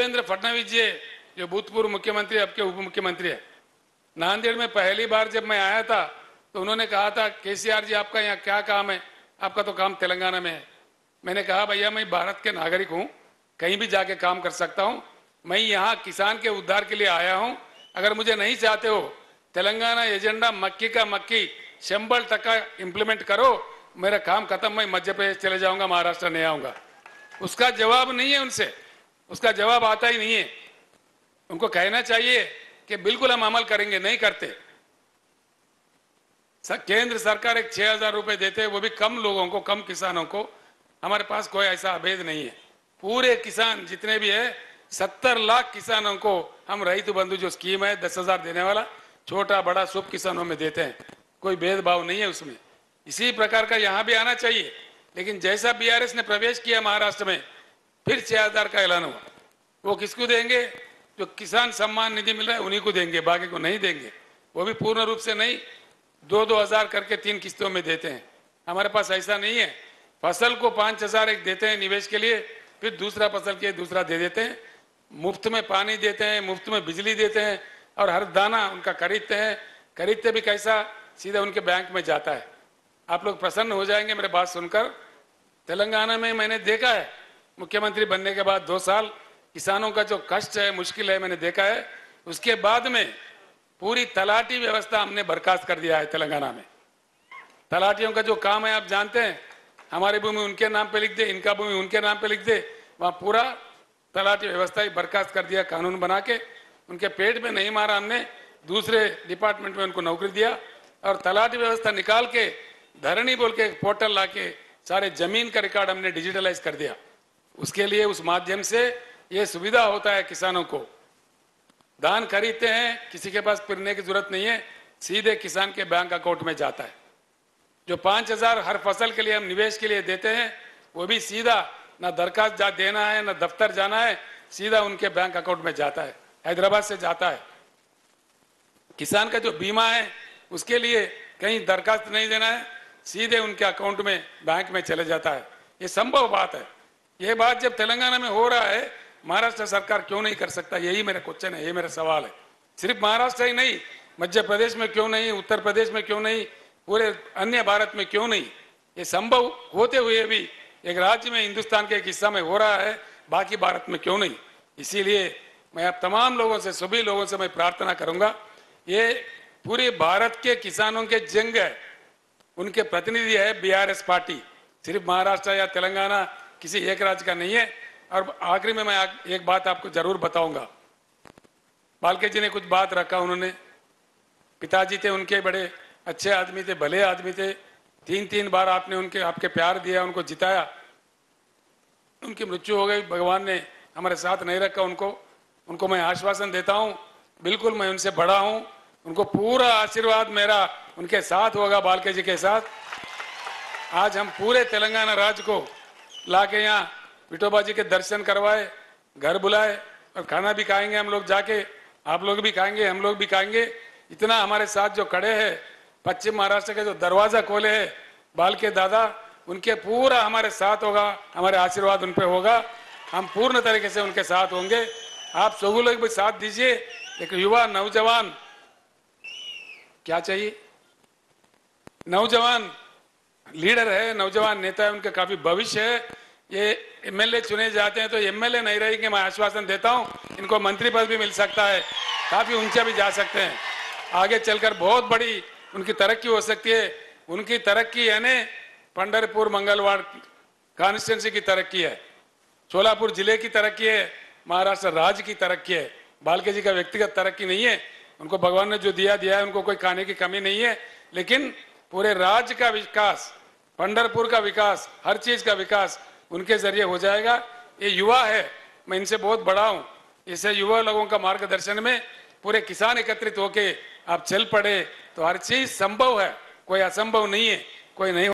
देवेंद्र फडणवीस जी जो भूतपूर्व मुख्यमंत्री अब के उप मुख्यमंत्री है, नांदेड़ में पहली बार जब मैं आया था तो उन्होंने कहा था केसीआर जी आपका यहाँ क्या काम है, आपका तो काम तेलंगाना में है। मैंने कहा भैया मैं भारत के नागरिक हूँ, कहीं भी जाके काम कर सकता हूँ, मैं यहाँ किसान के उद्धार के लिए आया हूँ। अगर मुझे नहीं चाहते हो तेलंगाना एजेंडा मक्की का मक्की 100% इम्प्लीमेंट करो, मेरा काम खत्म, मैं मध्य प्रदेश चले जाऊंगा, महाराष्ट्र नहीं आऊंगा। उसका जवाब नहीं है उनसे, उसका जवाब आता ही नहीं है। उनको कहना चाहिए कि बिल्कुल हम अमल करेंगे, नहीं करते। केंद्र सरकार एक 6,000 रुपए देते हैं, वो भी कम लोगों को, कम किसानों को। हमारे पास कोई ऐसा अभेद नहीं है। पूरे किसान जितने भी है 70 लाख किसानों को हम रईतु बंधु जो स्कीम है 10,000 देने वाला, छोटा बड़ा सब किसानों में देते हैं, कोई भेदभाव नहीं है उसमें। इसी प्रकार का यहाँ भी आना चाहिए। लेकिन जैसा बीआरएस ने प्रवेश किया महाराष्ट्र में, फिर 6,000 का ऐलान हुआ। वो किसको देंगे? जो किसान सम्मान निधि मिल रहा है उन्हीं को देंगे, बाकी को नहीं देंगे। वो भी पूर्ण रूप से नहीं, 2-2 हजार करके 3 किस्तों में देते हैं। हमारे पास ऐसा नहीं है। फसल को 5,000 एक देते हैं निवेश के लिए, फिर दूसरा फसल के दूसरा दे देते हैं। मुफ्त में पानी देते हैं, मुफ्त में बिजली देते हैं, और हर दाना उनका खरीदते हैं। खरीदते भी कैसा? सीधा उनके बैंक में जाता है। आप लोग प्रसन्न हो जाएंगे मेरे बात सुनकर। तेलंगाना में मैंने देखा है, मुख्यमंत्री बनने के बाद 2 साल किसानों का जो कष्ट है, मुश्किल है, मैंने देखा है। उसके बाद में पूरी तलाटी व्यवस्था हमने बर्खास्त कर दिया है तेलंगाना में। तलाटियों का जो काम है आप जानते हैं, हमारी भूमि उनके नाम पे लिख दे, इनका भूमि उनके नाम पे लिख दे, वहाँ पूरा तलाटी व्यवस्था ही बर्खास्त कर दिया कानून बना के। उनके पेट में नहीं मारा हमने, दूसरे डिपार्टमेंट में उनको नौकरी दिया, और तलाटी व्यवस्था निकाल के धरणी बोल के एक पोर्टल ला के सारे जमीन का रिकॉर्ड हमने डिजिटलाइज कर दिया। उसके लिए उस माध्यम से ये सुविधा होता है किसानों को। धान खरीदते हैं, किसी के पास फिरने की जरूरत नहीं है, सीधे किसान के बैंक अकाउंट में जाता है। जो 5,000 हर फसल के लिए हम निवेश के लिए देते हैं, वो भी सीधा, ना दरखास्त देना है, ना दफ्तर जाना है, सीधा उनके बैंक अकाउंट में जाता है, हैदराबाद से जाता है। किसान का जो बीमा है उसके लिए कहीं दरखास्त नहीं देना है, सीधे उनके अकाउंट में बैंक में चले जाता है। ये संभव बात है। ये बात जब तेलंगाना में हो रहा है, महाराष्ट्र सरकार क्यों नहीं कर सकता? यही मेरा क्वेश्चन है, यही मेरा सवाल है। सिर्फ महाराष्ट्र ही नहीं, मध्य प्रदेश में क्यों नहीं, उत्तर प्रदेश में क्यों नहीं, पूरे अन्य भारत में क्यों नहीं? ये संभव होते हुए भी एक राज्य में, हिंदुस्तान के एक हिस्सा में हो रहा है, बाकी भारत में क्यों नहीं? इसीलिए मैं आप तमाम लोगों से, सभी लोगों से मैं प्रार्थना करूंगा, ये पूरे भारत के किसानों के जंग है, उनके प्रतिनिधि है बीआरएस पार्टी। सिर्फ महाराष्ट्र या तेलंगाना किसी एक राज्य का नहीं है। और आखिरी में मैं एक बात आपको जरूर बताऊंगा। बालके जी ने कुछ बात रखा, उन्होंने, पिताजी थे उनके, बड़े अच्छे आदमी थे, भले आदमी थे, 3-3 बार आपने आपके प्यार दिया, उनको जिताया, उनकी मृत्यु हो गई, भगवान ने हमारे साथ नहीं रखा उनको मैं आश्वासन देता हूं, बिल्कुल मैं उनसे बड़ा हूं, उनको पूरा आशीर्वाद मेरा उनके साथ होगा, बालके जी के साथ। आज हम पूरे तेलंगाना राज्य को लाके यहाँ विठोबा जी के दर्शन करवाए, घर बुलाए, और खाना भी खाएंगे हम लोग जाके, आप लोग भी खाएंगे, हम लोग भी खाएंगे। इतना हमारे साथ जो खड़े हैं, पश्चिम महाराष्ट्र के जो दरवाजा खोले हैं बालके दादा, उनके पूरा हमारे साथ होगा, हमारे आशीर्वाद उन पे होगा, हम पूर्ण तरीके से उनके साथ होंगे। आप सभी लोग भी साथ दीजिए। एक युवा नौजवान, क्या चाहिए, नौजवान लीडर है, नौजवान नेता है, उनका काफी भविष्य है। ये एमएलए चुने जाते हैं तो एमएलए नहीं रहेंगे, मैं आश्वासन देता हूं, इनको मंत्री पद भी मिल सकता है, काफी ऊंचा भी जा सकते हैं। आगे चलकर बहुत बड़ी उनकी तरक्की हो सकती है। उनकी तरक्की यानी पंढरपुर मंगलवार कॉन्स्टिट्यूंसी की तरक्की है, सोलापुर जिले की तरक्की है, महाराष्ट्र राज्य की तरक्की है। बालके जी का व्यक्तिगत तरक्की नहीं है, उनको भगवान ने जो दिया है, उनको कोई खाने की कमी नहीं है, लेकिन पूरे राज्य का विकास, पंढरपुर का विकास, हर चीज का विकास उनके जरिए हो जाएगा। ये युवा है, मैं इनसे बहुत बड़ा हूं, इसे युवा लोगों का मार्गदर्शन में पूरे किसान एकत्रित होके आप चल पड़े तो हर चीज संभव है, कोई असंभव नहीं है, कोई नहीं